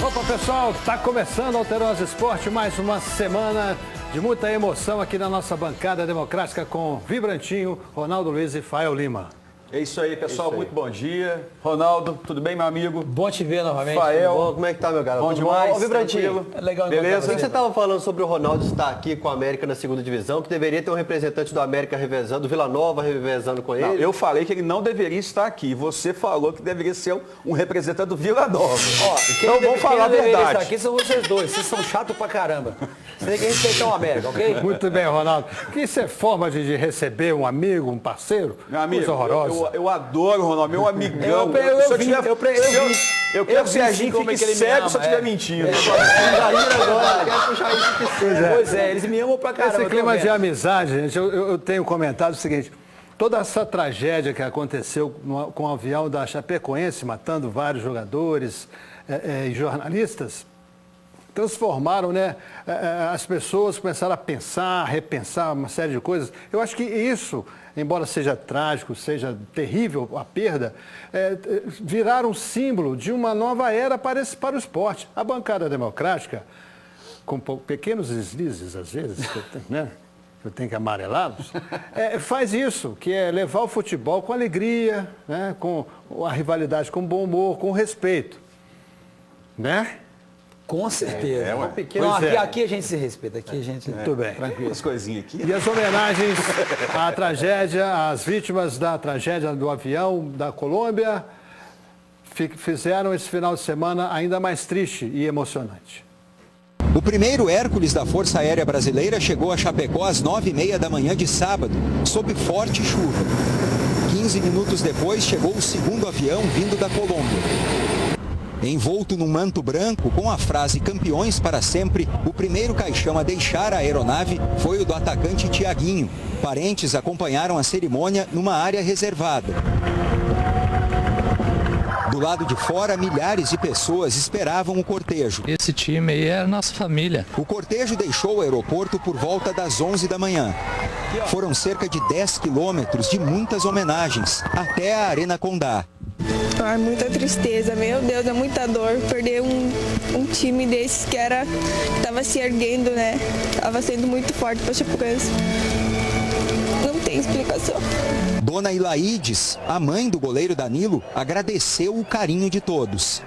Opa, pessoal, está começando o Alterosa Esporte, mais uma semana de muita emoção aqui na nossa bancada democrática com Vibrantinho, Ronaldo Luiz e Fael Lima. É isso aí, pessoal. Muito bom dia. Ronaldo, tudo bem, meu amigo? Bom te ver novamente. Fael, bom, como é que tá, meu garoto? Bom demais. Ô, Vibrantinho. É legal. Beleza? Você estava falando sobre o Ronaldo estar aqui com a América na segunda divisão, que deveria ter um representante do América revezando, do Vila Nova revezando com ele. Não, eu falei que ele não deveria estar aqui. Você falou que deveria ser um representante do Vila Nova. Ó, então vamos falar a verdade. Aqui são vocês dois. Vocês são chatos pra caramba. Você tem que respeitar o América, ok? Muito bem, Ronaldo. Que isso é forma de receber um amigo, um parceiro? Meu amigo, coisa horrosa. eu adoro o Ronaldo, meu amigão. Eu quero que o Serginho fique cego se eu estiver mentindo. Pois é, eles me amam pra caramba. Esse clima de amizade, gente, eu tenho comentado o seguinte: toda essa tragédia que aconteceu com o avião da Chapecoense, matando vários jogadores e jornalistas, transformaram, né? As pessoas começaram a pensar, repensar uma série de coisas. Eu acho que isso, embora seja trágico, seja terrível a perda, viraram um símbolo de uma nova era para o esporte. A bancada democrática, com pequenos deslizes às vezes, né? Eu tenho que amarelá-los, faz isso, que é levar o futebol com alegria, né? Com a rivalidade com bom humor, com respeito, né? Com certeza. Não, aqui a gente se respeita, aqui a gente... Muito bem. Tranquilo. As coisinhas aqui. E as homenagens à tragédia, às vítimas da tragédia do avião da Colômbia, fizeram esse final de semana ainda mais triste e emocionante. O primeiro Hércules da Força Aérea Brasileira chegou a Chapecó às 9h30 da manhã de sábado, sob forte chuva. 15 minutos depois, chegou o segundo avião vindo da Colômbia. Envolto num manto branco, com a frase "Campeões para sempre", o primeiro caixão a deixar a aeronave foi o do atacante Tiaguinho. Parentes acompanharam a cerimônia numa área reservada. Do lado de fora, milhares de pessoas esperavam o cortejo. Esse time aí é a nossa família. O cortejo deixou o aeroporto por volta das 11 da manhã. Foram cerca de 10 quilômetros de muitas homenagens, até a Arena Condá. Ai, muita tristeza, meu Deus, é muita dor perder um time desses que estava se erguendo, né? Estava sendo muito forte para Chapecoense. Não tem explicação. Dona Ilaides, a mãe do goleiro Danilo, agradeceu o carinho de todos.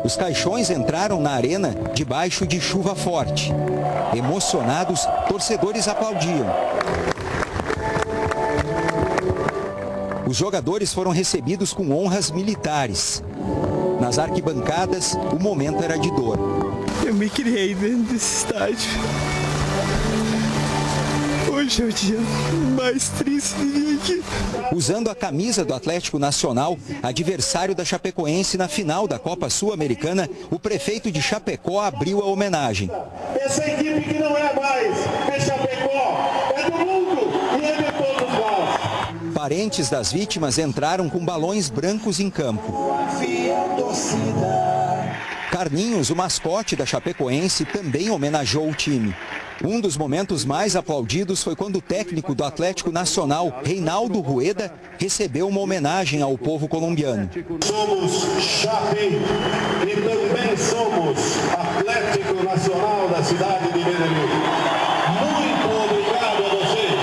Os caixões entraram na arena debaixo de chuva forte. Emocionados, torcedores aplaudiam. Os jogadores foram recebidos com honras militares. Nas arquibancadas, o momento era de dor. Eu me criei dentro desse estádio. Hoje é o dia mais triste de vir aqui. Usando a camisa do Atlético Nacional, adversário da Chapecoense na final da Copa Sul-Americana, o prefeito de Chapecó abriu a homenagem. Essa equipe que não é mais Chapecó, é do mundo e é de todos nós. Parentes das vítimas entraram com balões brancos em campo. Carlinhos, o mascote da Chapecoense, também homenageou o time. Um dos momentos mais aplaudidos foi quando o técnico do Atlético Nacional, Reinaldo Rueda, recebeu uma homenagem ao povo colombiano. Somos Chape e também somos Atlético Nacional da cidade de Medellín. Muito obrigado a vocês.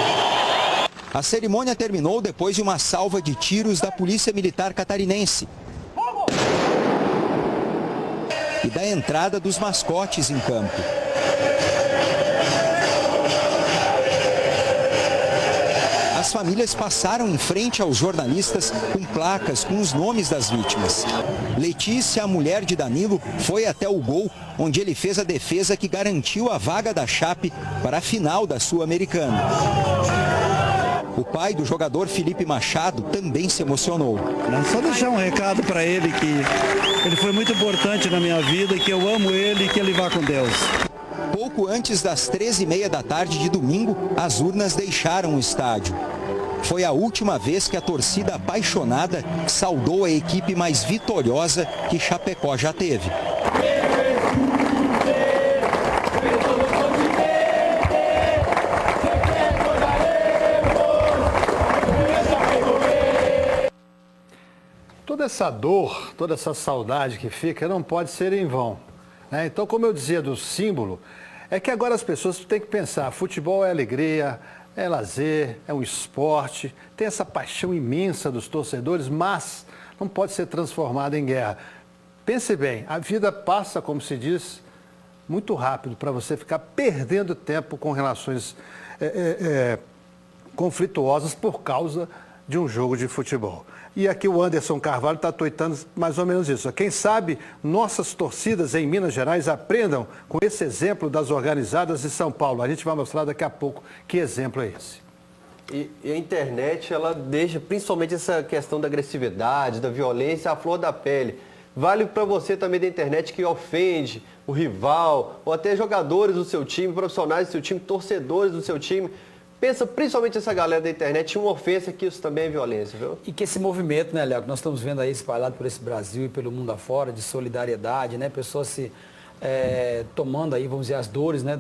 A cerimônia terminou depois de uma salva de tiros da Polícia Militar Catarinense e da entrada dos mascotes em campo. As famílias passaram em frente aos jornalistas com placas com os nomes das vítimas. Letícia, a mulher de Danilo, foi até o gol, onde ele fez a defesa que garantiu a vaga da Chape para a final da Sul-Americana. O pai do jogador Felipe Machado também se emocionou. Só deixar um recado para ele que ele foi muito importante na minha vida, que eu amo ele e que ele vá com Deus. Pouco antes das 13h30 da tarde de domingo, as urnas deixaram o estádio. Foi a última vez que a torcida apaixonada saudou a equipe mais vitoriosa que Chapecó já teve. toda essa dor, toda essa saudade que fica não pode ser em vão, né? Então, como eu dizia do símbolo, é que agora as pessoas têm que pensar, futebol é alegria, é lazer, é um esporte, tem essa paixão imensa dos torcedores, mas não pode ser transformada em guerra. Pense bem, a vida passa, como se diz, muito rápido para você ficar perdendo tempo com relações conflituosas por causa de um jogo de futebol. E aqui o Anderson Carvalho está tuitando mais ou menos isso. Quem sabe nossas torcidas em Minas Gerais aprendam com esse exemplo das organizadas de São Paulo. A gente vai mostrar daqui a pouco que exemplo é esse. E a internet, ela deixa principalmente essa questão da agressividade, da violência à flor da pele. Vale para você também da internet que ofende o rival, ou até jogadores do seu time, profissionais do seu time, torcedores do seu time. Pensa principalmente essa galera da internet, uma ofensa que isso também é violência, viu? E que esse movimento, né, Léo, que nós estamos vendo aí espalhado por esse Brasil e pelo mundo afora, de solidariedade, né, pessoas se tomando aí, vamos dizer, as dores, né,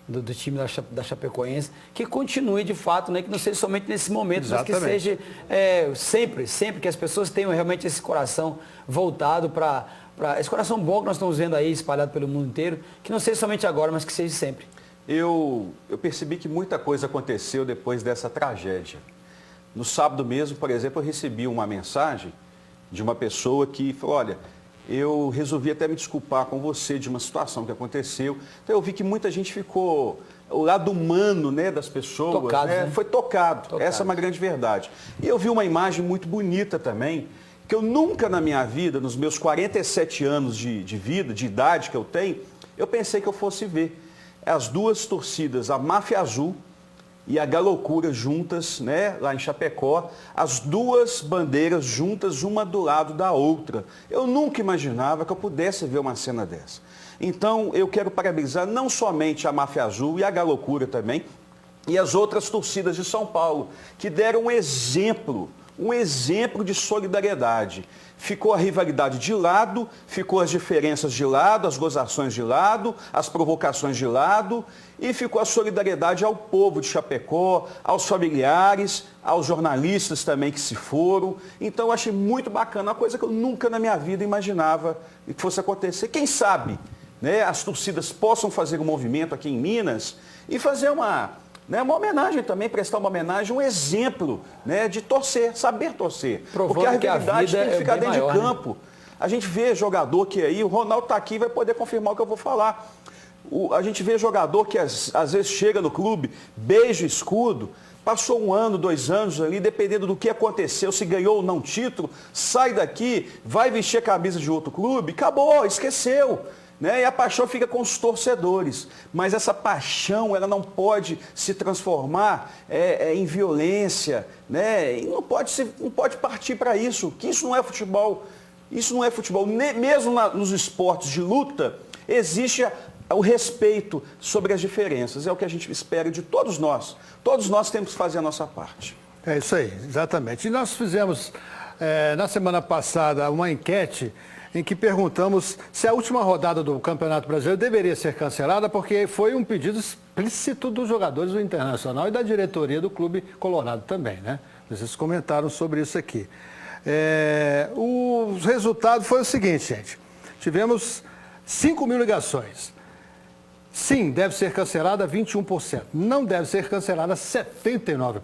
do time da Chapecoense, que continue de fato, né, que não seja somente nesse momento, exatamente, mas que seja sempre que as pessoas tenham realmente esse coração voltado para esse coração bom que nós estamos vendo aí espalhado pelo mundo inteiro, que não seja somente agora, mas que seja sempre. Eu percebi que muita coisa aconteceu depois dessa tragédia. No sábado mesmo, por exemplo, eu recebi uma mensagem de uma pessoa que falou, olha, eu resolvi até me desculpar com você de uma situação que aconteceu. Então eu vi que muita gente ficou, o lado humano, né, das pessoas, tocado, né? Foi tocado. Essa é uma grande verdade. E eu vi uma imagem muito bonita também, que eu nunca na minha vida, nos meus 47 anos de vida, de idade que eu tenho, eu pensei que eu fosse ver. As duas torcidas, a Máfia Azul e a Galoucura juntas, né, lá em Chapecó, as duas bandeiras juntas, uma do lado da outra. Eu nunca imaginava que eu pudesse ver uma cena dessa. Então, eu quero parabenizar não somente a Máfia Azul e a Galoucura também, e as outras torcidas de São Paulo, que deram um exemplo de solidariedade. Ficou a rivalidade de lado, ficou as diferenças de lado, as gozações de lado, as provocações de lado, e ficou a solidariedade ao povo de Chapecó, aos familiares, aos jornalistas também que se foram. Então eu achei muito bacana, uma coisa que eu nunca na minha vida imaginava que fosse acontecer. Quem sabe, né, as torcidas possam fazer um movimento aqui em Minas e fazer uma homenagem também, prestar uma homenagem, um exemplo, né, de torcer, saber torcer. Provando porque a rivalidade tem que ficar dentro maior, de campo. Né? A gente vê jogador que aí, o Ronaldo está aqui e vai poder confirmar o que eu vou falar. A gente vê jogador que às vezes chega no clube, beija o escudo, passou 1 ano, 2 anos ali, dependendo do que aconteceu, se ganhou ou não título, sai daqui, vai vestir a camisa de outro clube, acabou, esqueceu. Né? E a paixão fica com os torcedores. Mas essa paixão, ela não pode se transformar em violência, né? E não pode partir para isso, que isso não é futebol. Isso não é futebol. Mesmo nos esportes de luta, existe o respeito sobre as diferenças. É o que a gente espera de todos nós. Todos nós temos que fazer a nossa parte. É isso aí, exatamente. E nós fizemos, na semana passada, uma enquete em que perguntamos se a última rodada do Campeonato Brasileiro deveria ser cancelada, porque foi um pedido explícito dos jogadores do Internacional e da diretoria do Clube Colorado também, né? Vocês comentaram sobre isso aqui. O resultado foi o seguinte, gente. Tivemos 5.000 ligações. Sim, deve ser cancelada 21%. Não deve ser cancelada 79%.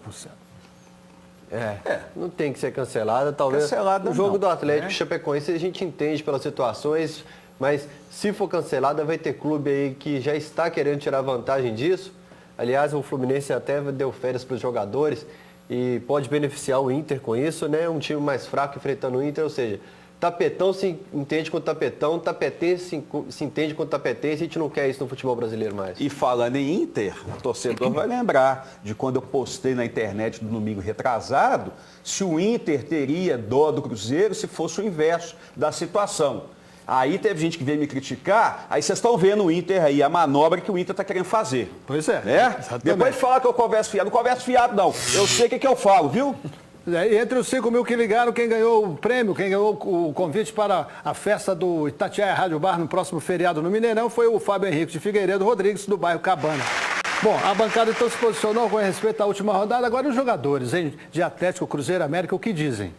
Não tem que ser cancelada, talvez. Cancelada, o jogo não, do Atlético né? Chapecoense a gente entende pelas situações, mas se for cancelada vai ter clube aí que já está querendo tirar vantagem disso. Aliás, o Fluminense até deu férias para os jogadores e pode beneficiar o Inter com isso, né? Um time mais fraco enfrentando o Inter, ou seja, Tapetão se entende com Tapetão, Tapetense se entende com Tapetense, a gente não quer isso no futebol brasileiro mais. E falando em Inter, o torcedor vai lembrar de quando eu postei na internet no domingo retrasado, se o Inter teria dó do Cruzeiro se fosse o inverso da situação. Aí teve gente que veio me criticar, aí vocês estão vendo o Inter aí, a manobra que o Inter está querendo fazer. Pois é, né? exatamente. Depois de falar que eu converso fiado, não converso fiado não, eu sei o que eu falo, viu? E entre os 5.000 que ligaram, quem ganhou o prêmio, quem ganhou o convite para a festa do Itatiaia Rádio Bar no próximo feriado no Mineirão foi o Fábio Henrique de Figueiredo Rodrigues, do bairro Cabana. Bom, a bancada então se posicionou com respeito à última rodada. Agora os jogadores, hein, de Atlético, Cruzeiro, América, o que dizem?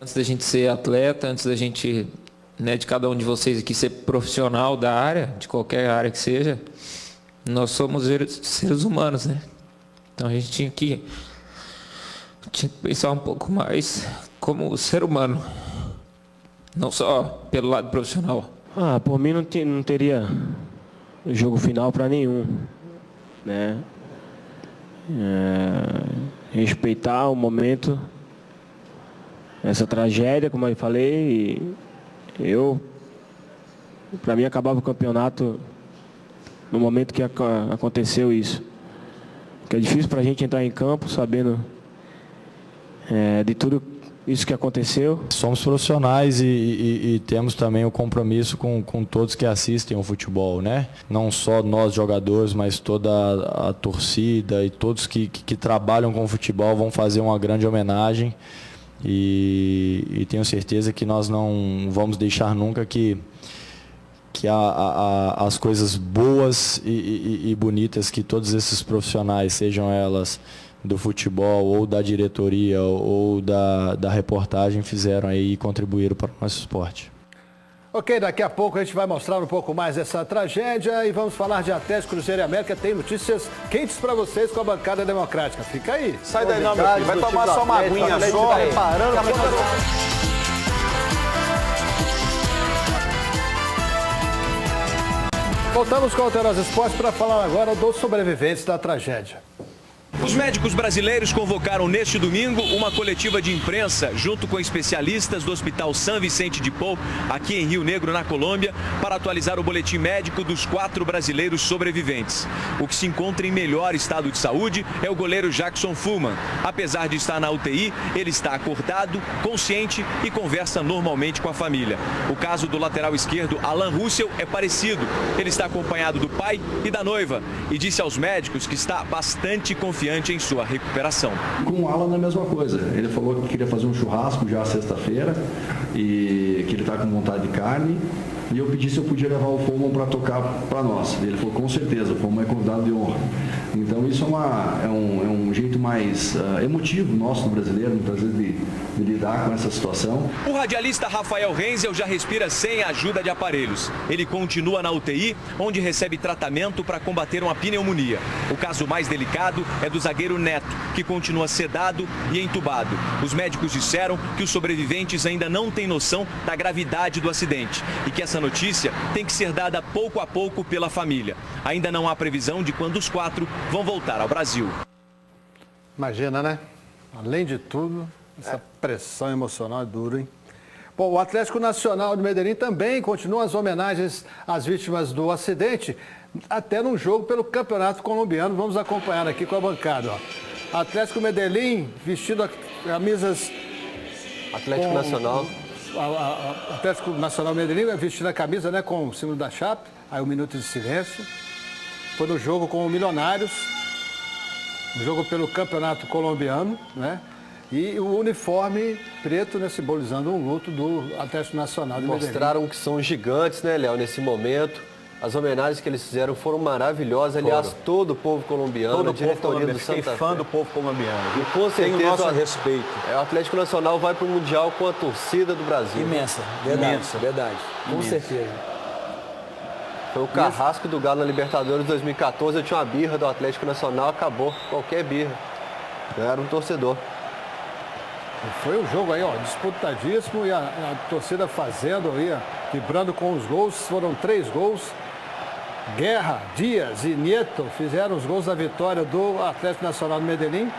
Antes da gente ser atleta, antes da gente, né, de cada um de vocês aqui ser profissional da área, de qualquer área que seja, nós somos seres humanos, né? Então a gente tinha que pensar um pouco mais como ser humano, não só pelo lado profissional. Por mim não teria jogo final para nenhum, né? Respeitar o momento, essa tragédia, como eu falei, e para mim acabava o campeonato no momento que aconteceu isso. Porque é difícil para a gente entrar em campo sabendo de tudo isso que aconteceu. Somos profissionais e temos também o compromisso com todos que assistem ao futebol, né? Não só nós jogadores, mas toda a torcida e todos que trabalham com o futebol vão fazer uma grande homenagem e tenho certeza que nós não vamos deixar nunca que as coisas boas e bonitas que todos esses profissionais, sejam elas do futebol ou da diretoria ou da reportagem, fizeram aí e contribuíram para o nosso esporte. Ok, daqui a pouco a gente vai mostrar um pouco mais dessa tragédia e vamos falar de Atlético, Cruzeiro e América. Tem notícias quentes para vocês com a bancada democrática. Fica aí. Sai daí não, meu filho. Vai tomar só uma aguinha só. Voltamos com o Alterosa Esporte para falar agora dos sobreviventes da tragédia. Os médicos brasileiros convocaram neste domingo uma coletiva de imprensa junto com especialistas do Hospital San Vicente de Paul, aqui em Rio Negro, na Colômbia, para atualizar o boletim médico dos 4 brasileiros sobreviventes. O que se encontra em melhor estado de saúde é o goleiro Jackson Fullman. Apesar de estar na UTI, ele está acordado, consciente e conversa normalmente com a família. O caso do lateral esquerdo, Alan Russell, é parecido. Ele está acompanhado do pai e da noiva e disse aos médicos que está bastante confiante em sua recuperação. Com o Alan é a mesma coisa. Ele falou que queria fazer um churrasco já sexta-feira e que ele está com vontade de carne. E eu pedi se eu podia levar o Fullman para tocar para nós. Ele falou, com certeza, o Fullman é convidado de honra. Então isso é um jeito mais emotivo nosso, do brasileiro, muitas vezes de lidar com essa situação. O radialista Rafael Renzel já respira sem a ajuda de aparelhos. Ele continua na UTI, onde recebe tratamento para combater uma pneumonia. O caso mais delicado é do zagueiro Neto, que continua sedado e entubado. Os médicos disseram que os sobreviventes ainda não têm noção da gravidade do acidente e que essa notícia tem que ser dada pouco a pouco pela família. Ainda não há previsão de quando os 4 vão voltar ao Brasil. Imagina, né? Além de tudo, essa pressão emocional é dura, hein? Bom, o Atlético Nacional de Medellín também continua as homenagens às vítimas do acidente, até num jogo pelo Campeonato Colombiano. Vamos acompanhar aqui com a bancada, ó. Atlético Medellín vestido camisas... Atlético Nacional. Atlético Nacional Medellín vestindo a camisa, né, com o símbolo da Chape, aí um minuto de silêncio. Foi no jogo com o Milionários, um jogo pelo Campeonato Colombiano, né? E o uniforme preto, né, simbolizando um luto do Atlético Nacional de Medellín. Mostraram que são gigantes, né, Léo, nesse momento. As homenagens que eles fizeram foram maravilhosas. Aliás, todo o povo colombiano, a diretoria do Santa Fé. Fiquei fã do povo colombiano. E com certeza, tem o nosso respeito. O Atlético Nacional vai para o Mundial com a torcida do Brasil. Imensa, verdade. Imensa. Verdade, com certeza. Foi o carrasco do Galo na Libertadores 2014. Eu tinha uma birra do Atlético Nacional, acabou qualquer birra. Eu era um torcedor. Foi um jogo aí, ó, disputadíssimo e a torcida fazendo aí, ó, vibrando com os gols. Foram 3 gols. Guerra, Dias e Nieto fizeram os gols da vitória do Atlético Nacional de Medellín.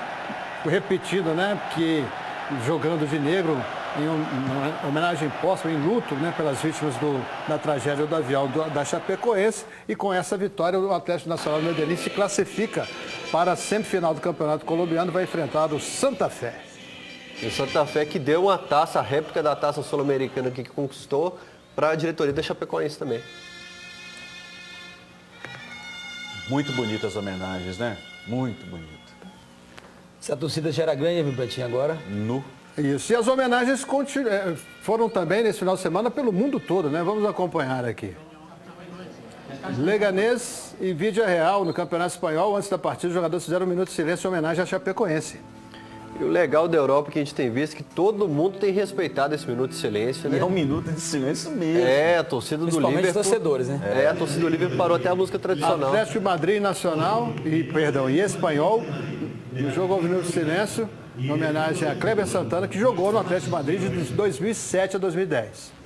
Repetido, né, que jogando de negro em homenagem póstuma, em luto, né, pelas vítimas da tragédia do avião da Chapecoense. E com essa vitória, o Atlético Nacional de Medellín se classifica para a semifinal do Campeonato Colombiano, vai enfrentar o Santa Fé. E o Santa Fé que deu uma taça, a réplica da taça sul-americana que conquistou, para a diretoria da Chapecoense também. Muito bonitas as homenagens, né? Muito bonito. Essa torcida já era grande, viu, Betinho, agora? Isso. E as homenagens foram também nesse final de semana pelo mundo todo, né? Vamos acompanhar aqui. Leganés e Vídea Real no Campeonato Espanhol. Antes da partida, os jogadores fizeram um minuto de silêncio em homenagem à Chapecoense. E o legal da Europa que a gente tem visto é que todo mundo tem respeitado esse minuto de silêncio, né? É um minuto de silêncio mesmo. É, a torcida do Liverpool. Principalmente os torcedores, né? É, a torcida do Liverpool parou até a música tradicional. Atlético de Madrid Nacional e Espanhol. No jogo houve minuto de silêncio, em homenagem a Kleber Santana, que jogou no Atlético de Madrid de 2007 a 2010.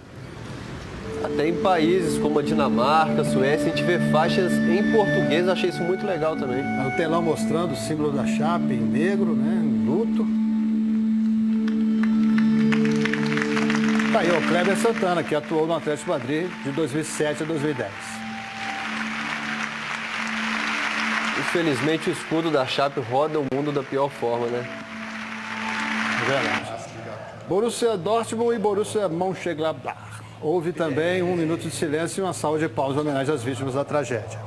Até em países como a Dinamarca, a Suécia, a gente vê faixas em português, eu achei isso muito legal também. O telão mostrando o símbolo da Chape em negro, né, em luto. Tá aí o Kleber Santana, que atuou no Atlético de Madrid de 2007 a 2010. Infelizmente o escudo da Chape roda o mundo da pior forma, né? É verdade. Borussia Dortmund e Borussia Mönchengladbach. Houve também um minuto de silêncio e uma salva de palmas em homenagem às vítimas da tragédia.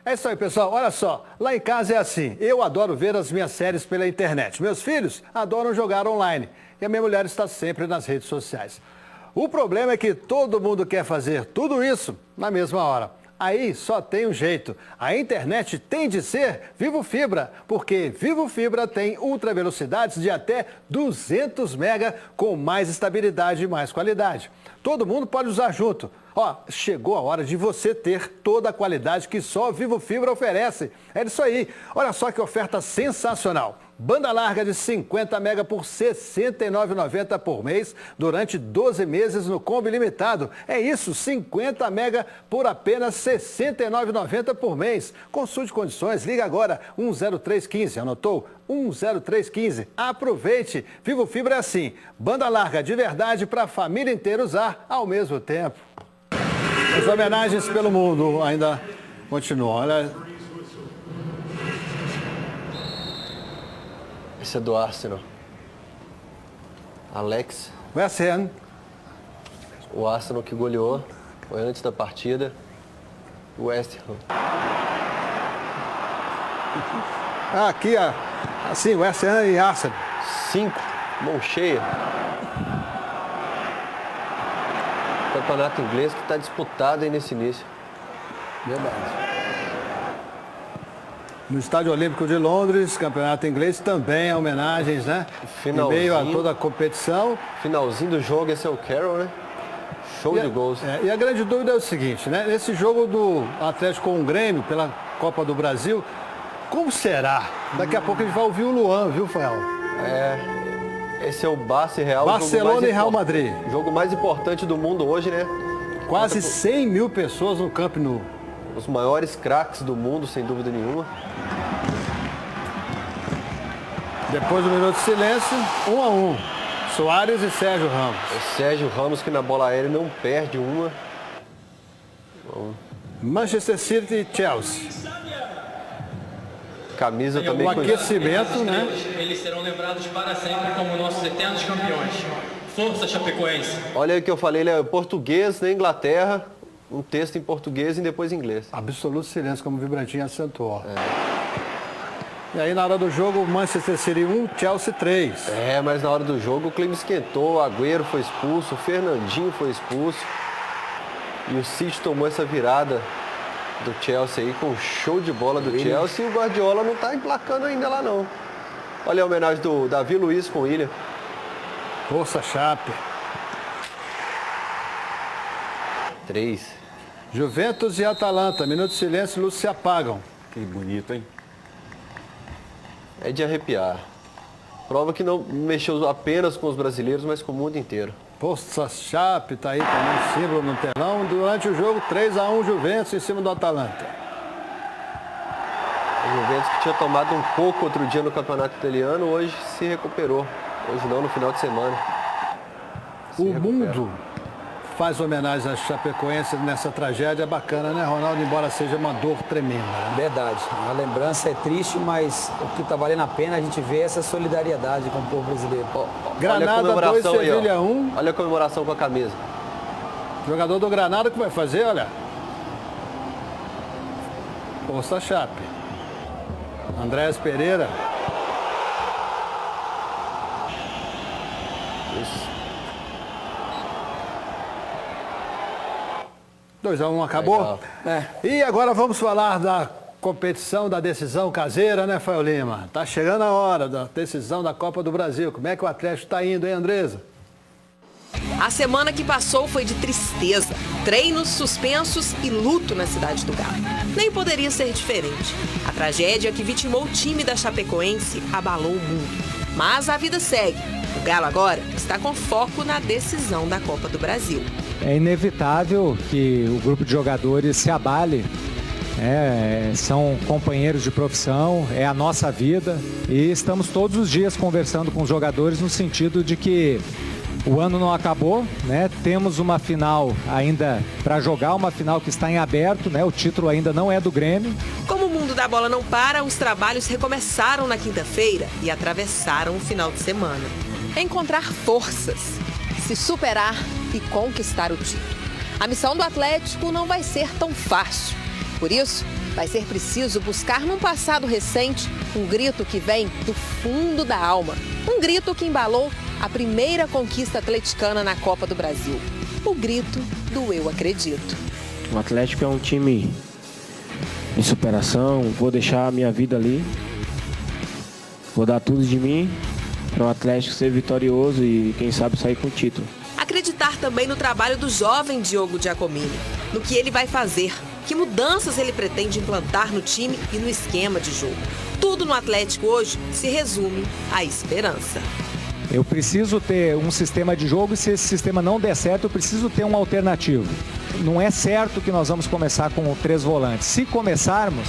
É isso aí, pessoal. Olha só, lá em casa é assim. Eu adoro ver as minhas séries pela internet. Meus filhos adoram jogar online. E a minha mulher está sempre nas redes sociais. O problema é que todo mundo quer fazer tudo isso na mesma hora. Aí só tem um jeito. A internet tem de ser Vivo Fibra, porque Vivo Fibra tem ultra velocidades de até 200 mega com mais estabilidade e mais qualidade. Todo mundo pode usar junto. Ó, chegou a hora de você ter toda a qualidade que só a Vivo Fibra oferece. É isso aí. Olha só que oferta sensacional. Banda larga de 50 mega por R$ 69,90 por mês durante 12 meses no combo ilimitado. É isso, 50 mega por apenas R$ 69,90 por mês. Consulte condições, liga agora 10315, anotou? 10315. Aproveite. Vivo Fibra é assim, banda larga de verdade para a família inteira usar ao mesmo tempo. As homenagens pelo mundo ainda continuam. Olha. Esse é do Arsenal. Alex. West Ham. O Arsenal que goleou. Foi antes da partida. West Ham. Aqui, assim, West Ham e Arsenal. 5. Mão cheia. Campeonato inglês que está disputado aí nesse início. Verdade. No Estádio Olímpico de Londres, campeonato inglês, também homenagens, né? Em meio a toda a competição. Finalzinho do jogo, esse é o Carroll, né? Show de gols. E a grande dúvida é o seguinte, né? Nesse jogo do Atlético com o Grêmio, pela Copa do Brasil, como será? Daqui a pouco a gente vai ouvir o Luan, viu, Fael? Esse é o Barça e Real. Barcelona e Real Madrid. Jogo mais importante do mundo hoje, né? Quase 100 mil pessoas no Camp Nou. Os maiores craques do mundo, sem dúvida nenhuma. Depois do minuto de silêncio, 1-1. Soares e Sérgio Ramos. O Sérgio Ramos que na bola aérea não perde uma. Bom. Manchester City e Chelsea. Camisa também com aquecimento, né? Eles serão lembrados para sempre como nossos eternos campeões. Força, Chapecoense. Olha aí que eu falei, ele é português na Inglaterra. Um texto em português e depois em inglês. Absoluto silêncio, como o Vibrantinho acentuou. E aí na hora do jogo, Manchester City 1, Chelsea 3. Mas na hora do jogo o clima esquentou, o Agüero foi expulso, o Fernandinho foi expulso. E o City tomou essa virada do Chelsea aí, com um show de bola do Chelsea. E o Guardiola não está emplacando ainda lá não. Olha a homenagem do Davi Luiz com o William. Força Chape. 3. Juventus e Atalanta, minuto de silêncio, luzes se apagam. Que bonito, hein? É de arrepiar. Prova que não mexeu apenas com os brasileiros, mas com o mundo inteiro. Força Chape, tá aí também, símbolo no telão. Durante o jogo, 3-1 Juventus em cima do Atalanta. O Juventus que tinha tomado um pouco outro dia no campeonato italiano, hoje se recuperou. Hoje não, no final de semana. O mundo faz homenagem a Chapecoense nessa tragédia bacana, né, Ronaldo? Embora seja uma dor tremenda. Né? Verdade. A lembrança é triste, mas o que está valendo a pena a gente vê essa solidariedade com o povo brasileiro. Granada 2, Sevilha 1. Olha a comemoração com a camisa. Jogador do Granada que vai fazer, olha. Força Chape. Andrés Pereira. Isso. 2-1 acabou. E agora vamos falar da competição da decisão caseira, né, Fael Lima? Tá chegando a hora da decisão da Copa do Brasil. Como é que o Atlético está indo, hein, Andresa? A semana que passou foi de tristeza, treinos suspensos e luto na cidade do Galo. Nem poderia ser diferente. A tragédia que vitimou o time da Chapecoense abalou o mundo. Mas a vida segue. O Galo agora está com foco na decisão da Copa do Brasil. É inevitável que o grupo de jogadores se abale. São companheiros de profissão, é a nossa vida e estamos todos os dias conversando com os jogadores no sentido de que o ano não acabou, né? Temos uma final ainda para jogar, uma final que está em aberto, né? O título ainda não é do Grêmio. Como o mundo da bola não para, os trabalhos recomeçaram na quinta-feira e atravessaram o final de semana. Encontrar forças, se superar e conquistar o título. A missão do Atlético não vai ser tão fácil. Por isso, vai ser preciso buscar num passado recente um grito que vem do fundo da alma. Um grito que embalou a primeira conquista atleticana na Copa do Brasil. O grito do Eu Acredito. O Atlético é um time em superação, vou deixar a minha vida ali. Vou dar tudo de mim para o Atlético ser vitorioso e, quem sabe, sair com o título. Acreditar também no trabalho do jovem Diogo Giacomini, no que ele vai fazer, que mudanças ele pretende implantar no time e no esquema de jogo. Tudo no Atlético hoje se resume à esperança. Eu preciso ter um sistema de jogo e se esse sistema não der certo, eu preciso ter um alternativo. Não é certo que nós vamos começar com 3 volantes. Se começarmos,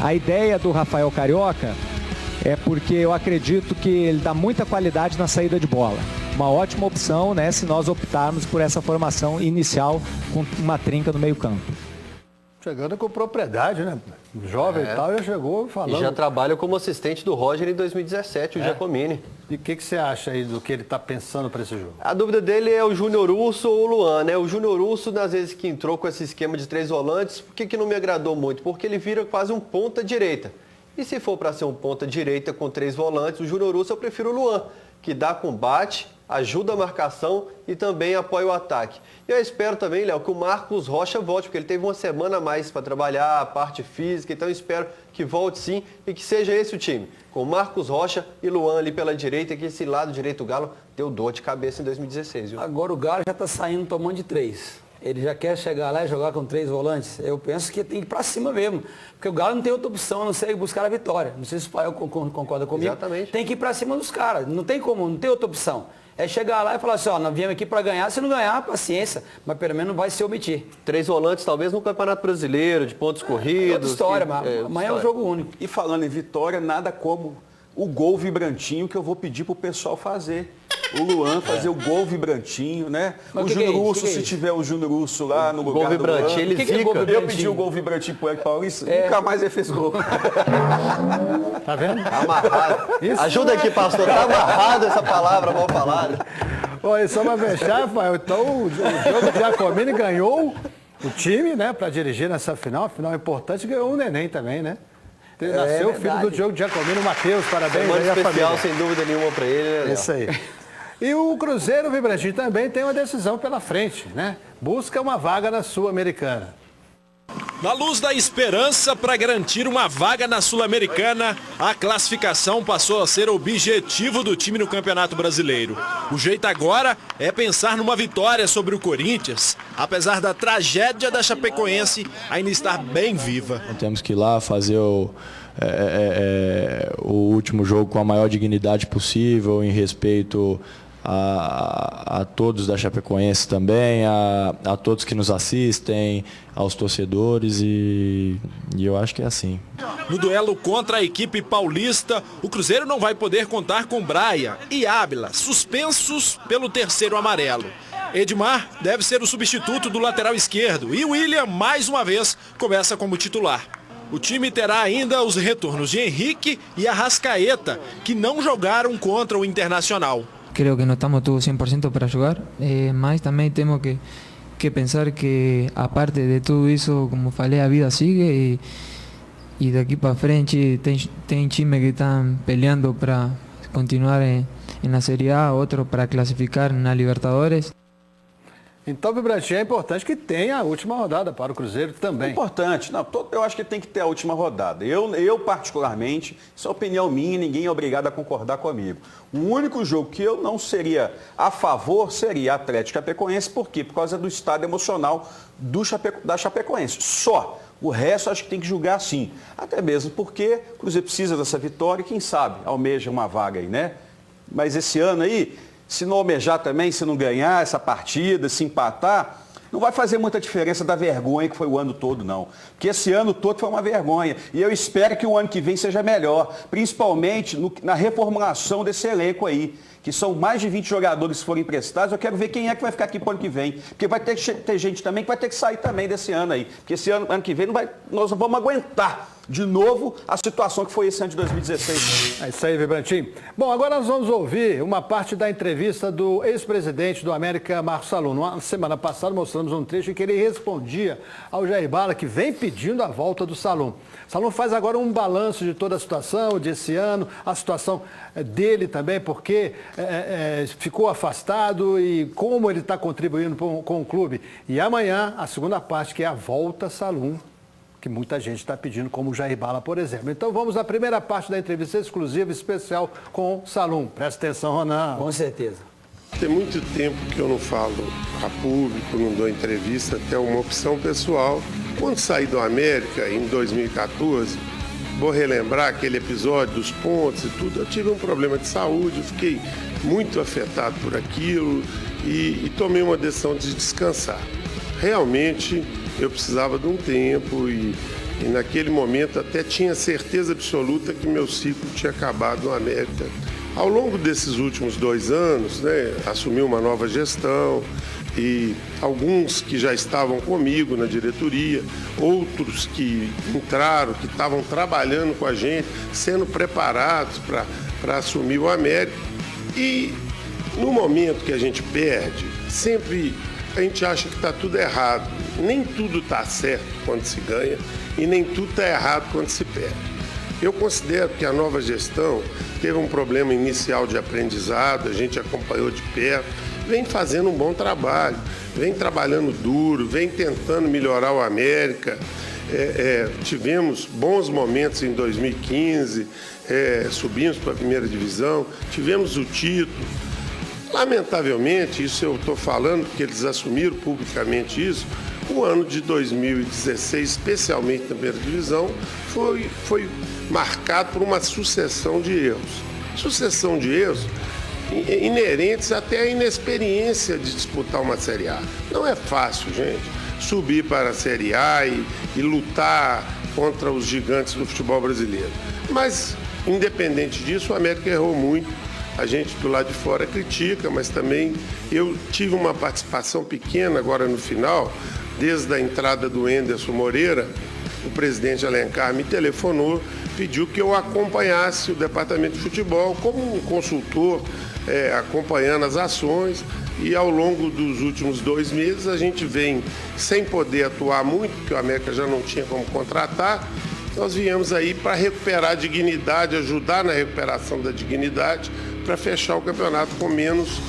a ideia do Rafael Carioca é porque eu acredito que ele dá muita qualidade na saída de bola. Uma ótima opção, né, se nós optarmos por essa formação inicial com uma trinca no meio-campo. Chegando com propriedade, né? Jovem e tal, já chegou falando. E já trabalha como assistente do Roger em 2017, o Giacomini. E o que você acha aí do que ele está pensando para esse jogo? A dúvida dele é o Júnior Urso ou o Luan, né? O Júnior Urso, nas vezes que entrou com esse esquema de 3 volantes, por que não me agradou muito? Porque ele vira quase um ponta-direita. E se for para ser um ponta-direita com 3 volantes, o Júnior Urso eu prefiro o Luan, que dá combate, ajuda a marcação e também apoia o ataque. E eu espero também, Léo, que o Marcos Rocha volte, porque ele teve uma semana a mais para trabalhar a parte física, então eu espero que volte sim e que seja esse o time, com Marcos Rocha e Luan ali pela direita, que esse lado direito do Galo deu dor de cabeça em 2016. Viu? Agora o Galo já está saindo tomando de 3. Ele já quer chegar lá e jogar com 3 volantes. Eu penso que tem que ir para cima mesmo. Porque o Galo não tem outra opção, a não ser buscar a vitória. Não sei se o Fael concorda comigo. Exatamente. Tem que ir para cima dos caras. Não tem como, não tem outra opção. É chegar lá e falar assim, ó, nós viemos aqui para ganhar. Se não ganhar, paciência. Mas pelo menos não vai se omitir. 3 volantes talvez no Campeonato Brasileiro, de pontos corridos. Outra história, mas amanhã é um jogo único. E falando em vitória, nada como o gol vibrantinho que eu vou pedir pro pessoal fazer. O Luan fazer o gol vibrantinho, né? Mas o Júnior Urso, se tiver o Júnior Urso lá no lugar do Luan. Ele fica. Eu pedi o gol vibrantinho pro Eric Paulista, nunca mais ele fez gol. Tá vendo? Tá amarrado. Ajuda aqui, pastor. Tá amarrado essa palavra mal falada. Olha, só para fechar, Rafael, então o jogo de Giacomini ganhou o time, né, para dirigir nessa final. A final importante, ganhou o neném também, né? Nasceu o filho do Diogo Giacomini, o Matheus, parabéns aí à especial, família. sem dúvida nenhuma para ele, né? Isso aí. E o Cruzeiro Vibrantinho também tem uma decisão pela frente, né? Busca uma vaga na Sul-Americana. Na luz da esperança para garantir uma vaga na Sul-Americana, a classificação passou a ser objetivo do time no Campeonato Brasileiro. O jeito agora é pensar numa vitória sobre o Corinthians, apesar da tragédia da Chapecoense ainda estar bem viva. Temos que ir lá fazer o último jogo com a maior dignidade possível, em respeito a todos da Chapecoense também, a todos que nos assistem, aos torcedores e eu acho que é assim. No duelo contra a equipe paulista, o Cruzeiro não vai poder contar com Braia e Ábila, suspensos pelo 3º amarelo. Edmar deve ser o substituto do lateral esquerdo e William, mais uma vez, começa como titular. O time terá ainda os retornos de Henrique e Arrascaeta, que não jogaram contra o Internacional. Creo que no estamos todos 100% para jugar, mas também temos que pensar que, aparte de tudo isso, como falei, a vida sigue e daqui para frente tem time que estão peleando para continuar na Série A, outro para classificar na Libertadores. Então, Vibrantinho, é importante que tenha a última rodada para o Cruzeiro também. É importante. Não, eu acho que tem que ter a última rodada. Eu particularmente, isso é opinião minha, ninguém é obrigado a concordar comigo. O único jogo que eu não seria a favor seria Atlético Chapecoense. Por quê? Por causa do estado emocional da Chapecoense. Só. O resto acho que tem que julgar sim. Até mesmo porque o Cruzeiro precisa dessa vitória e quem sabe almeja uma vaga aí, né? Mas esse ano aí, se não almejar também, se não ganhar essa partida, se empatar, não vai fazer muita diferença da vergonha que foi o ano todo, não. Porque esse ano todo foi uma vergonha. E eu espero que o ano que vem seja melhor, principalmente na reformulação desse elenco aí, que são mais de 20 jogadores que foram emprestados. Eu quero ver quem é que vai ficar aqui para o ano que vem. Porque vai ter que ter gente também que vai ter que sair também desse ano aí. Porque esse ano que vem nós não vamos aguentar de novo a situação que foi esse ano de 2016. É isso aí, Vibrantinho. Bom, agora nós vamos ouvir uma parte da entrevista do ex-presidente do América, Marcos Salum. Na semana passada mostramos um trecho em que ele respondia ao Jair Bala, que vem pedindo a volta do Salum. Salum faz agora um balanço de toda a situação, desse ano, a situação dele também, porque ficou afastado e como ele está contribuindo com o clube. E amanhã, a segunda parte, que é a volta Salum, que muita gente está pedindo, como o Jair Bala, por exemplo. Então vamos à primeira parte da entrevista exclusiva especial com o Salum. Presta atenção, Ronaldo. Com certeza. Tem muito tempo que eu não falo a público, não dou entrevista, até uma opção pessoal. Quando saí do América, em 2014, vou relembrar aquele episódio dos pontos e tudo, eu tive um problema de saúde, eu fiquei muito afetado por aquilo e tomei uma decisão de descansar. Realmente, eu precisava de um tempo e naquele momento até tinha certeza absoluta que meu ciclo tinha acabado no América. Ao longo desses últimos 2 anos, assumi uma nova gestão e alguns que já estavam comigo na diretoria, outros que entraram, que estavam trabalhando com a gente, sendo preparados para assumir o América. E no momento que a gente perde, sempre a gente acha que está tudo errado. Nem tudo está certo quando se ganha e nem tudo está errado quando se perde. Eu considero que a nova gestão teve um problema inicial de aprendizado, a gente acompanhou de perto, vem fazendo um bom trabalho, vem trabalhando duro, vem tentando melhorar o América. Tivemos bons momentos em 2015, subimos para a primeira divisão, tivemos o título. Lamentavelmente, isso eu estou falando porque eles assumiram publicamente isso, o ano de 2016, especialmente na primeira divisão, foi marcado por uma sucessão de erros. Sucessão de erros inerentes até à inexperiência de disputar uma Série A. Não é fácil, gente, subir para a Série A e lutar contra os gigantes do futebol brasileiro. Mas, independente disso, o América errou muito. A gente do lado de fora critica, mas também eu tive uma participação pequena agora no final, desde a entrada do Enderson Moreira, o presidente Alencar me telefonou, pediu que eu acompanhasse o departamento de futebol como um consultor, acompanhando as ações, e ao longo dos últimos 2 meses a gente vem sem poder atuar muito, porque o América já não tinha como contratar. Nós viemos aí para recuperar a dignidade, ajudar na recuperação da dignidade, para fechar o campeonato com menos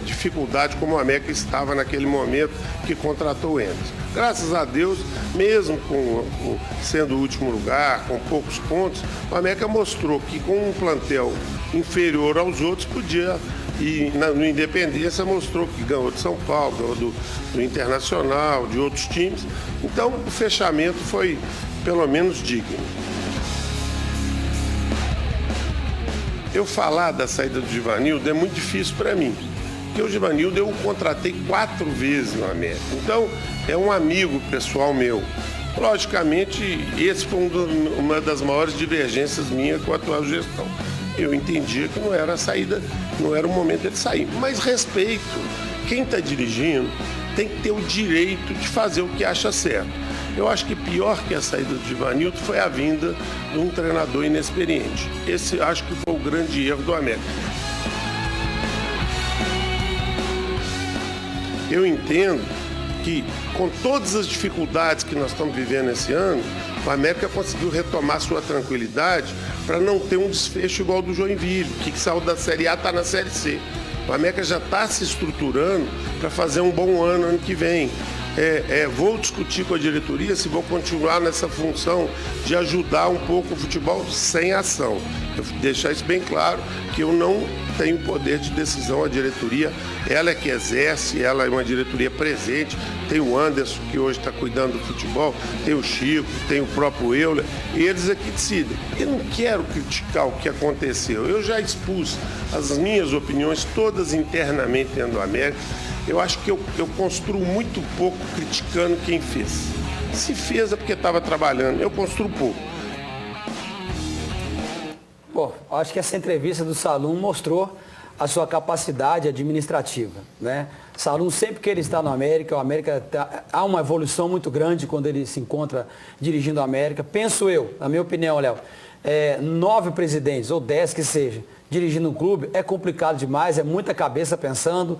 dificuldade, como o América estava naquele momento que contratou o Enderson. Graças a Deus, mesmo sendo o último lugar, com poucos pontos, o América mostrou que com um plantel inferior aos outros podia, e no Independência mostrou que ganhou de São Paulo, ganhou do Internacional, de outros times. Então o fechamento foi pelo menos digno. Eu falar da saída do Givanildo é muito difícil para mim, porque o Givanildo eu o contratei 4 vezes no América, então é um amigo pessoal meu. Logicamente, esse foi uma das maiores divergências minhas com a atual gestão. Eu entendia que não era a saída, não era o momento dele sair, mas respeito. Quem está dirigindo tem que ter o direito de fazer o que acha certo. Eu acho que pior que a saída do Givanildo foi a vinda de um treinador inexperiente. Esse acho que foi o grande erro do América. Eu entendo que, com todas as dificuldades que nós estamos vivendo esse ano, o América conseguiu retomar sua tranquilidade para não ter um desfecho igual ao do Joinville, que saiu da Série A, está na Série C. O América já está se estruturando para fazer um bom ano que vem. Vou discutir com a diretoria se vou continuar nessa função de ajudar um pouco o futebol sem ação. Eu deixar isso bem claro, que eu não tenho poder de decisão, a diretoria, ela é que exerce, ela é uma diretoria presente, tem o Anderson, que hoje está cuidando do futebol, tem o Chico, tem o próprio Euler, e eles aqui decidem. Eu não quero criticar o que aconteceu, eu já expus as minhas opiniões todas internamente dentro do América. Eu acho que eu construo muito pouco criticando quem fez. Se fez é porque estava trabalhando, eu construo pouco. Bom, acho que essa entrevista do Salum mostrou a sua capacidade administrativa, né? Salum, sempre que ele está no América, o América há uma evolução muito grande quando ele se encontra dirigindo o América. Penso eu, na minha opinião, Léo, 9 presidentes, ou 10 que seja, dirigindo um clube é complicado demais, é muita cabeça pensando,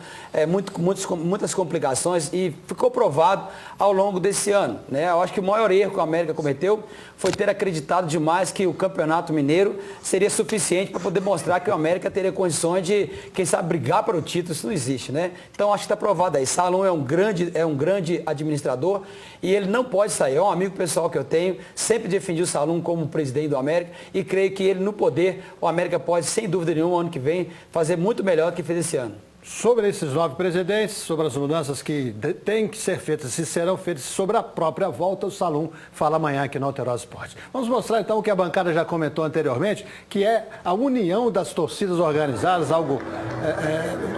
muitas complicações, e ficou provado ao longo desse ano, né? Eu acho que o maior erro que o América cometeu foi ter acreditado demais que o Campeonato Mineiro seria suficiente para poder mostrar que o América teria condições de, quem sabe, brigar para o título. Isso não existe, né? Então acho que está provado aí. Salum é um grande administrador e ele não pode sair. É um amigo pessoal que eu tenho, sempre defendi o Salum como presidente do América e creio que ele no poder, o América pode, sem dúvida nenhuma, ano que vem, fazer muito melhor do que fez esse ano. Sobre esses 9 presidentes, sobre as mudanças que têm que ser feitas, se serão feitas, sobre a própria volta, o Salum fala amanhã aqui no Alterosa Esporte. Vamos mostrar então o que a bancada já comentou anteriormente, que é a união das torcidas organizadas, algo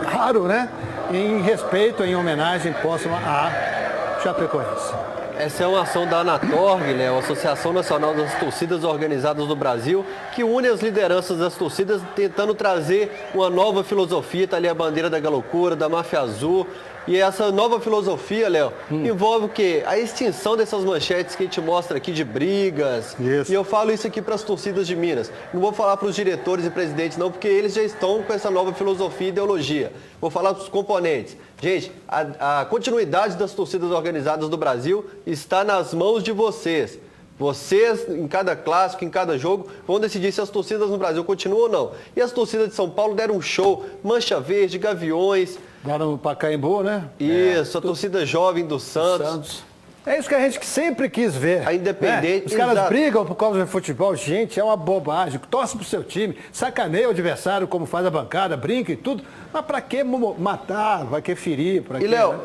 raro, né? Em respeito, em homenagem próxima à Chapecoense. Essa é uma ação da Anatorg, né, a Associação Nacional das Torcidas Organizadas do Brasil, que une as lideranças das torcidas tentando trazer uma nova filosofia. Está ali a bandeira da Galocura, da Máfia Azul. E essa nova filosofia, Léo, envolve o quê? A extinção dessas manchetes que a gente mostra aqui de brigas. Isso. E eu falo isso aqui para as torcidas de Minas. Não vou falar para os diretores e presidentes não, porque eles já estão com essa nova filosofia e ideologia. Vou falar para os componentes. Gente, a continuidade das torcidas organizadas do Brasil está nas mãos de vocês. Vocês, em cada clássico, em cada jogo, vão decidir se as torcidas no Brasil continuam ou não. E as torcidas de São Paulo deram um show. Mancha Verde, Gaviões. Deram no Pacaembu, né? Isso, a torcida jovem do Santos. É isso que a gente sempre quis ver. A Independente. Né? Os caras brigam por causa do futebol. Gente, é uma bobagem. Torce pro seu time, sacaneia o adversário como faz a bancada, brinca e tudo. Mas pra que matar? Vai que ferir? E, Léo,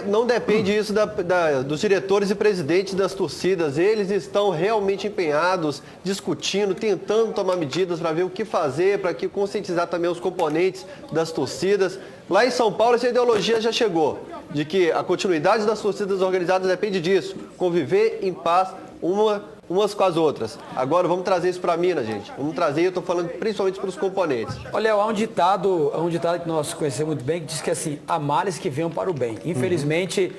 não depende isso dos diretores e presidentes das torcidas. Eles estão realmente empenhados, discutindo, tentando tomar medidas para ver o que fazer, para que conscientizar também os componentes das torcidas. Lá em São Paulo, essa ideologia já chegou, de que a continuidade das torcidas organizadas depende disso, conviver em paz umas com as outras. Agora vamos trazer isso para Minas, gente. Vamos trazer, eu estou falando principalmente para os componentes. Olha, há um ditado que nós conhecemos muito bem, que diz que assim, há males que venham para o bem. Infelizmente,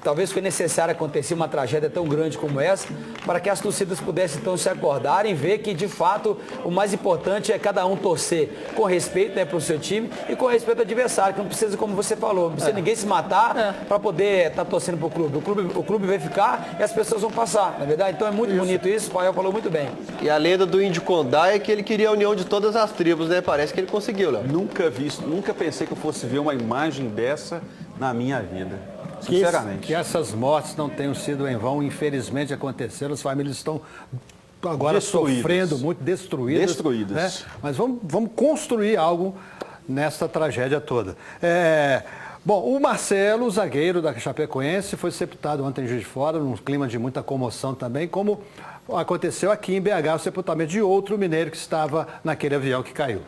talvez foi necessário acontecer uma tragédia tão grande como essa, para que as torcidas pudessem então se acordarem, ver que de fato o mais importante é cada um torcer com respeito, né, para o seu time e com respeito ao adversário, que não precisa, como você falou, não precisa ninguém se matar para poder estar torcendo para o clube. O clube vai ficar e as pessoas vão passar, na verdade? Então é muito bonito isso, o Pael falou muito bem. E a lenda do Índio Condá é que ele queria a união de todas as tribos, né? Parece que ele conseguiu, Léo. Nunca vi isso, nunca pensei que eu fosse ver uma imagem dessa na minha vida. Sinceramente. Que essas mortes não tenham sido em vão, infelizmente aconteceram, as famílias estão agora sofrendo muito, destruídas. Né? Mas vamos construir algo nessa tragédia toda. Bom, o Marcelo, o zagueiro da Chapecoense, foi sepultado ontem em Juiz de Fora, num clima de muita comoção também, como aconteceu aqui em BH, o sepultamento de outro mineiro que estava naquele avião que caiu.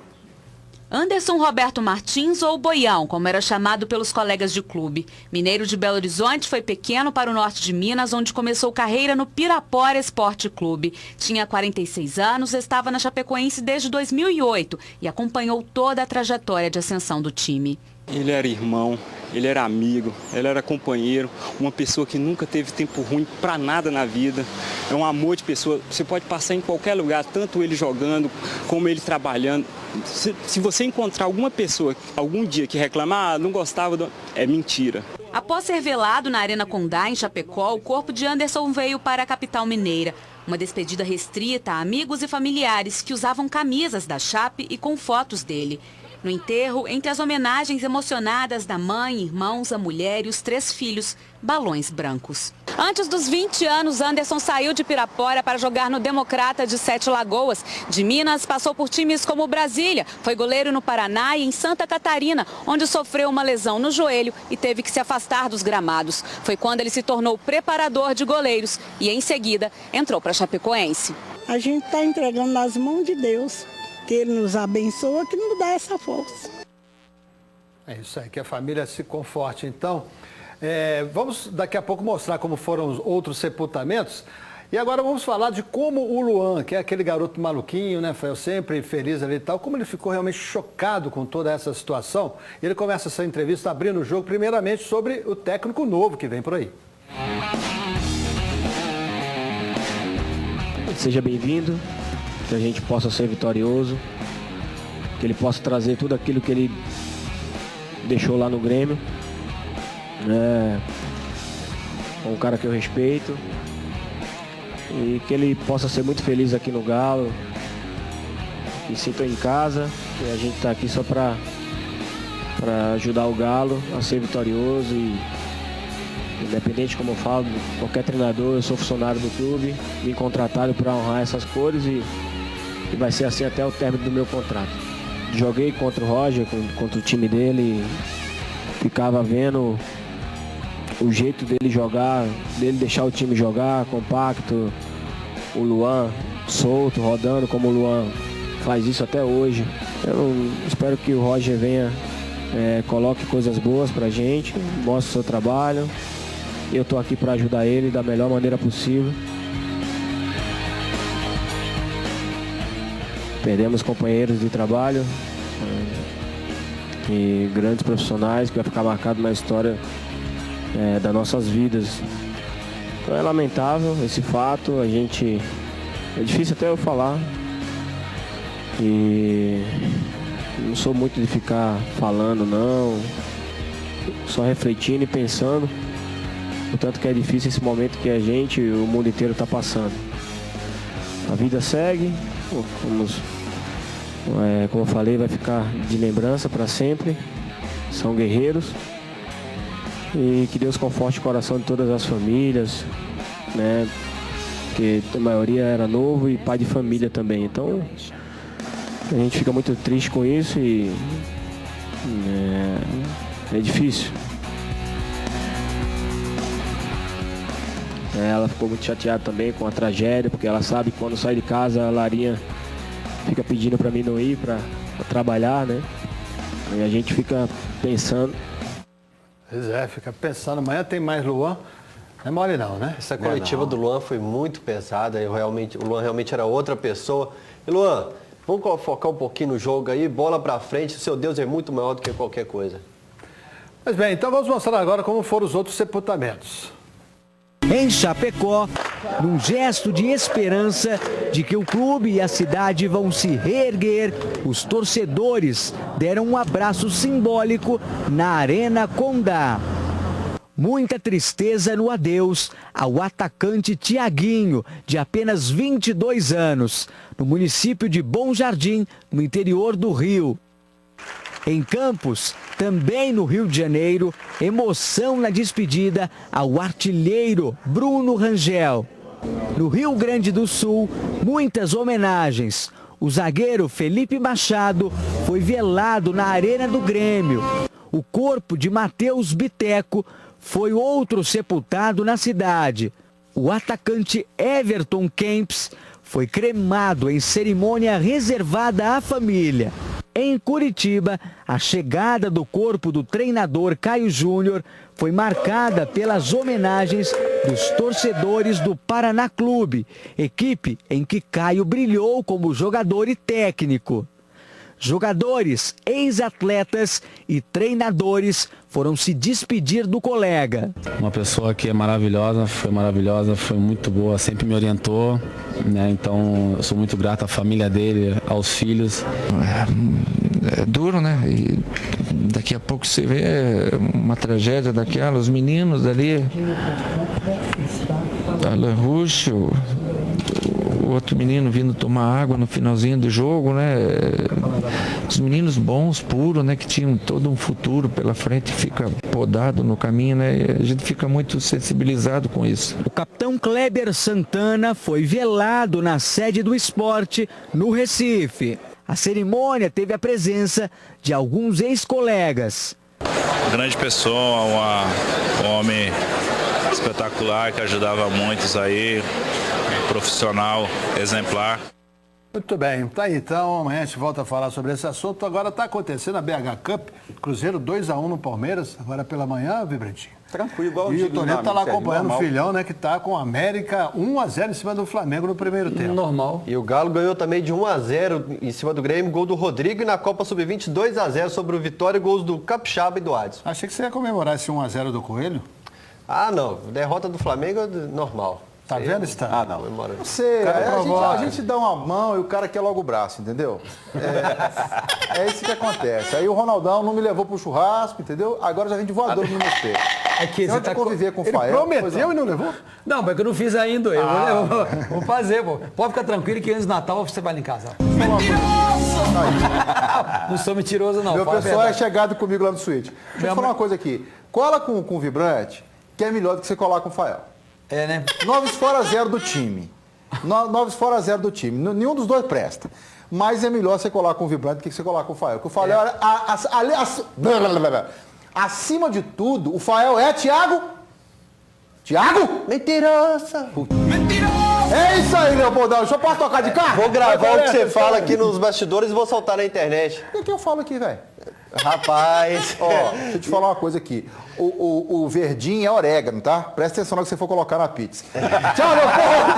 Anderson Roberto Martins, ou Boião, como era chamado pelos colegas de clube. Mineiro de Belo Horizonte, foi pequeno para o norte de Minas, onde começou carreira no Pirapora Esporte Clube. Tinha 46 anos, estava na Chapecoense desde 2008 e acompanhou toda a trajetória de ascensão do time. Ele era irmão, ele era amigo, ele era companheiro, uma pessoa que nunca teve tempo ruim para nada na vida. É um amor de pessoa, você pode passar em qualquer lugar, tanto ele jogando como ele trabalhando. Se você encontrar alguma pessoa algum dia que reclamar, não gostava, é mentira. Após ser velado na Arena Condá, em Chapecó, o corpo de Anderson veio para a capital mineira. Uma despedida restrita a amigos e familiares que usavam camisas da Chape e com fotos dele. No enterro, entre as homenagens emocionadas da mãe, irmãos, a mulher e os 3 filhos, balões brancos. Antes dos 20 anos, Anderson saiu de Pirapora para jogar no Democrata de 7 Lagoas. De Minas, passou por times como Brasília, foi goleiro no Paraná e em Santa Catarina, onde sofreu uma lesão no joelho e teve que se afastar dos gramados. Foi quando ele se tornou preparador de goleiros e, em seguida, entrou para a Chapecoense. A gente está entregando nas mãos de Deus, que Ele nos abençoa, que nos dá essa força. É isso aí, que a família se conforte. Então, vamos daqui a pouco mostrar como foram os outros sepultamentos. E agora vamos falar de como o Luan, que é aquele garoto maluquinho, né, foi sempre feliz ali e tal, como ele ficou realmente chocado com toda essa situação. E ele começa essa entrevista abrindo o jogo, primeiramente, sobre o técnico novo que vem por aí. Seja bem-vindo, que a gente possa ser vitorioso, que ele possa trazer tudo aquilo que ele deixou lá no Grêmio. É um cara que eu respeito e que ele possa ser muito feliz aqui no Galo, que sinta em casa, que a gente está aqui só para ajudar o Galo a ser vitorioso e independente, como eu falo, qualquer treinador, eu sou funcionário do clube, vim contratado para honrar essas cores e vai ser assim até o término do meu contrato. Joguei contra o Roger, contra o time dele, ficava vendo o jeito dele jogar, dele deixar o time jogar, compacto, o Luan solto, rodando como o Luan faz isso até hoje. Eu espero que o Roger venha, coloque coisas boas pra gente, mostre o seu trabalho. Eu estou aqui para ajudar ele da melhor maneira possível. Perdemos companheiros de trabalho e grandes profissionais que vai ficar marcado na história das nossas vidas. Então é lamentável esse fato, é difícil até eu falar. E não sou muito de ficar falando não, só refletindo e pensando. Portanto que é difícil esse momento que o mundo inteiro está passando. A vida segue, como eu falei, vai ficar de lembrança para sempre. São guerreiros. E que Deus conforte o coração de todas as famílias, né? Porque a maioria era novo e pai de família também. Então a gente fica muito triste com isso e é difícil. Ela ficou muito chateada também com a tragédia, porque ela sabe que quando sai de casa a Larinha fica pedindo para mim não ir para trabalhar, né? E a gente fica pensando. Pois fica pensando, amanhã tem mais Luan. Não é mole não, né? Essa coletiva do Luan foi muito pesada, o Luan realmente era outra pessoa. E Luan, vamos focar um pouquinho no jogo aí, bola pra frente, o seu Deus é muito maior do que qualquer coisa. Mas bem, então vamos mostrar agora como foram os outros sepultamentos. Em Chapecó, num gesto de esperança de que o clube e a cidade vão se reerguer, os torcedores deram um abraço simbólico na Arena Condá. Muita tristeza no adeus ao atacante Tiaguinho, de apenas 22 anos, no município de Bom Jardim, no interior do Rio. Em Campos, também no Rio de Janeiro, emoção na despedida ao artilheiro Bruno Rangel. No Rio Grande do Sul, muitas homenagens. O zagueiro Felipe Machado foi velado na Arena do Grêmio. O corpo de Matheus Biteco foi outro sepultado na cidade. O atacante Everton Kempis foi cremado em cerimônia reservada à família. Em Curitiba, a chegada do corpo do treinador Caio Júnior foi marcada pelas homenagens dos torcedores do Paraná Clube, equipe em que Caio brilhou como jogador e técnico. Jogadores, ex-atletas e treinadores foram se despedir do colega. Uma pessoa que é maravilhosa, foi muito boa, sempre me orientou, né? Então eu sou muito grato à família dele, aos filhos. É duro, né? E daqui a pouco você vê uma tragédia daquela, os meninos dali, Alan Rusch, o o outro menino vindo tomar água no finalzinho do jogo, né? Os meninos bons, puros, né? Que tinham todo um futuro pela frente, fica podado no caminho, né? E a gente fica muito sensibilizado com isso. O capitão Kleber Santana foi velado na sede do esporte, no Recife. A cerimônia teve a presença de alguns ex-colegas. Grande pessoa, um homem espetacular que ajudava muitos aí, profissional, exemplar. Muito bem, tá aí então, amanhã a gente volta a falar sobre esse assunto. Agora está acontecendo a BH Cup, Cruzeiro 2-1 no Palmeiras, agora pela manhã, Vibrantinho. Tranquilo, igual E o Toledo está lá acompanhando normal. o filhão, né, que está com a América 1-0 em cima do Flamengo no primeiro tempo. Normal. E o Galo ganhou também de 1-0 em cima do Grêmio, gol do Rodrigo, e na Copa Sub-20 2-0 sobre o Vitória, gols do Capixaba e do Adson. Achei que você ia comemorar esse 1-0 do Coelho. Ah, não. Derrota do Flamengo é normal. Tá vendo, Stan? Ah, não. Não sei, a gente dá uma mão e o cara quer logo o braço, entendeu? É isso que acontece. Aí o Ronaldão não me levou pro churrasco, entendeu? Agora já vem de voador no meu peito. Você tá conviver com o Fael. Prometeu e não levou? Não, porque eu não fiz ainda. Eu vou fazer, pô. Pode ficar tranquilo que antes do Natal você vai lá em casa. Não sou mentiroso, não. Meu Fala a pessoal é verdade. chegado comigo lá no suíte. Deixa eu falar uma coisa aqui. Cola com o vibrante, que é melhor do que você colar com o Fael. É, né? 9 fora 0 do time. 9 fora 0 do time. Nenhum dos dois presta. Mas é melhor você colar com o vibrante do que você colar com o Fael. Porque o Fael acima de tudo, o Fael é Thiago. Thiago? Mentirosa. É isso aí, Leopoldão. Deixa eu posso tocar de carro? Vou gravar o que você fala aqui nos bastidores e vou soltar na internet. O que eu falo aqui, velho? Rapaz. Ó, deixa eu te falar uma coisa aqui. O verdinho é orégano, tá? Presta atenção na que você for colocar na pizza. Tchau, meu povo!